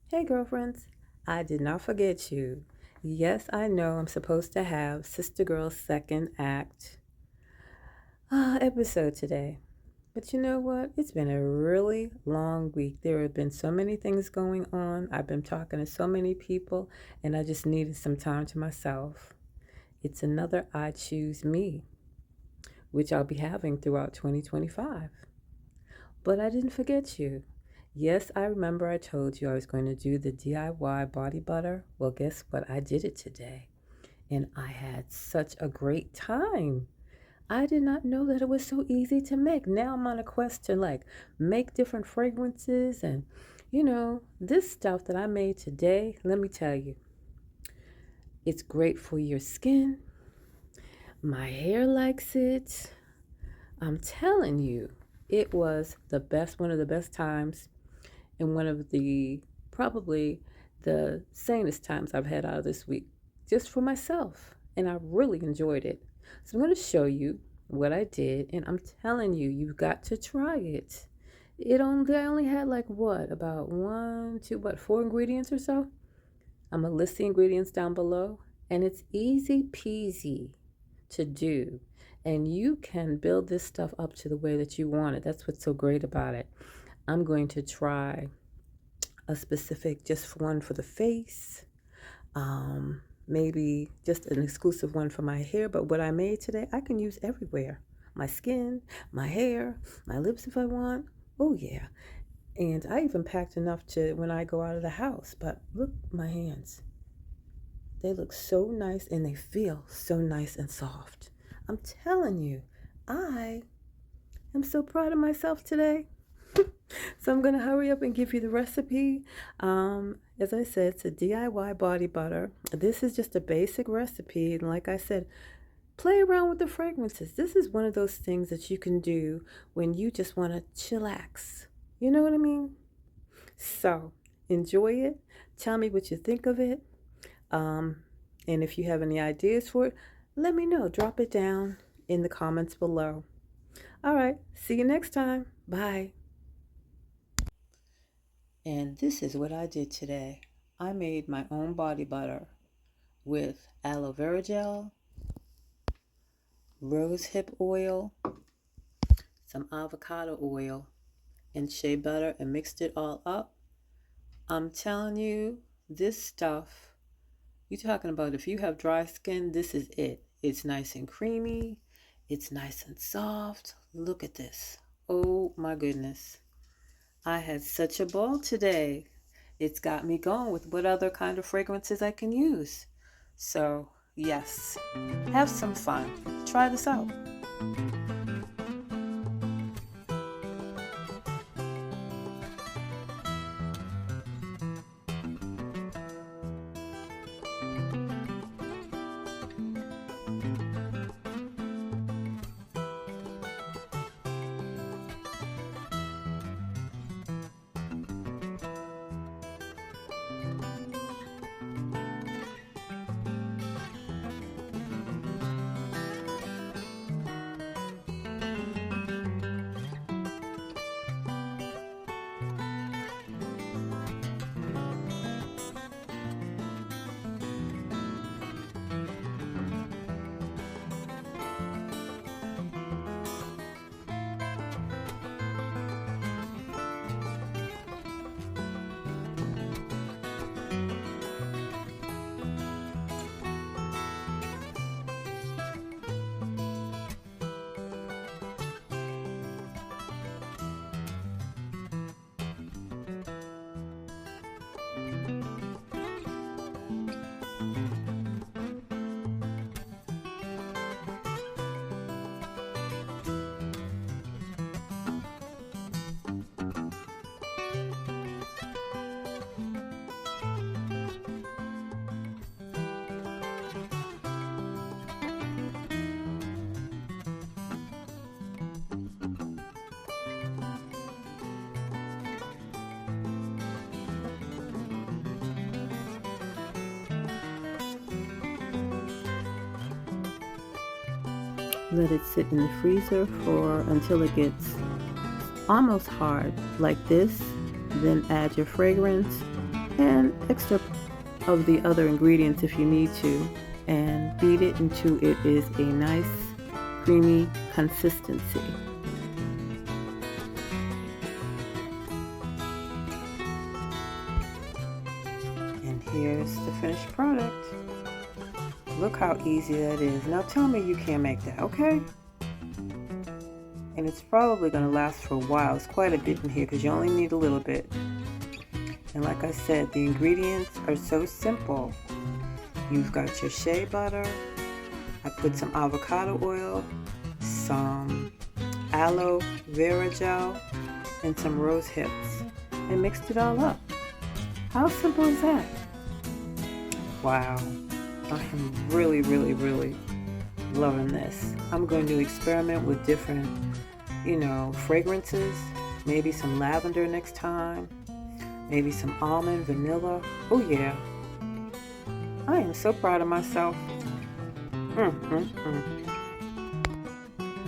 Hey, girlfriends. I did not forget you. Yes, I know I'm supposed to have Sister Girl's second act episode today. But you know what? It's been a really long week. There have been so many things going on. I've been talking to so many people, and I just needed some time to myself. It's another I Choose Me, which I'll be having throughout 2025. But I didn't forget you. Yes, I remember I told you I was going to do the DIY body butter. Well, guess what? I did it today. And I had such a great time. I did not know that it was so easy to make. Now I'm on a quest to make different fragrances and this stuff that I made today, let me tell you, it's great for your skin. My hair likes it. I'm telling you, it was one of the best times and one of the probably the sanest times I've had out of this week just for myself. And I really enjoyed it. So I'm going to show you what I did, and I'm telling you, you've got to try it. I only had about one, two, four ingredients or so. I'm gonna list the ingredients down below, and it's easy peasy to do. And you can build this stuff up to the way that you want it. That's what's so great about it. I'm going to try a specific just one for the face, maybe just an exclusive one for my hair. But what I made today, I can use everywhere. My skin, my hair, my lips if I want. Oh yeah. And I even packed enough to when I go out of the house. But look, my hands. They look so nice and they feel so nice and soft. I'm telling you, I am so proud of myself today. So I'm going to hurry up and give you the recipe. As I said, it's a DIY body butter. This is just a basic recipe. And like I said, play around with the fragrances. This is one of those things that you can do when you just want to chillax. You know what I mean? So enjoy it. Tell me what you think of it. And if you have any ideas for it, let me know. Drop it down in the comments below. All right. See you next time. Bye. And this is what I did today. I made my own body butter with aloe vera gel, rose hip oil, some avocado oil, and shea butter, and mixed it all up. I'm telling you, this stuff, you're talking about if you have dry skin, this is it. It's nice and creamy. It's nice and soft. Look at this. Oh my goodness. I had such a ball today. It's got me going with what other kind of fragrances I can use. So, yes, have some fun. Try this out. Let it sit in the freezer for until it gets almost hard like this. Then add your fragrance and extra of the other ingredients if you need to, and beat it until it is a nice creamy consistency. And here's the finished product. Look how easy that is. Now tell me you can't make that, okay? And it's probably going to last for a while. It's quite a bit in here because you only need a little bit. And like I said, the ingredients are so simple. You've got your shea butter. I put some avocado oil, some aloe vera gel, and some rose hips, and mixed it all up. How simple is that? Wow, I am really, really, really loving this. I'm going to experiment with different, fragrances. Maybe some lavender next time. Maybe some almond, vanilla. Oh yeah. I am so proud of myself.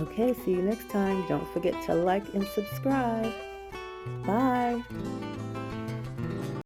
Okay, see you next time. Don't forget to like and subscribe. Bye.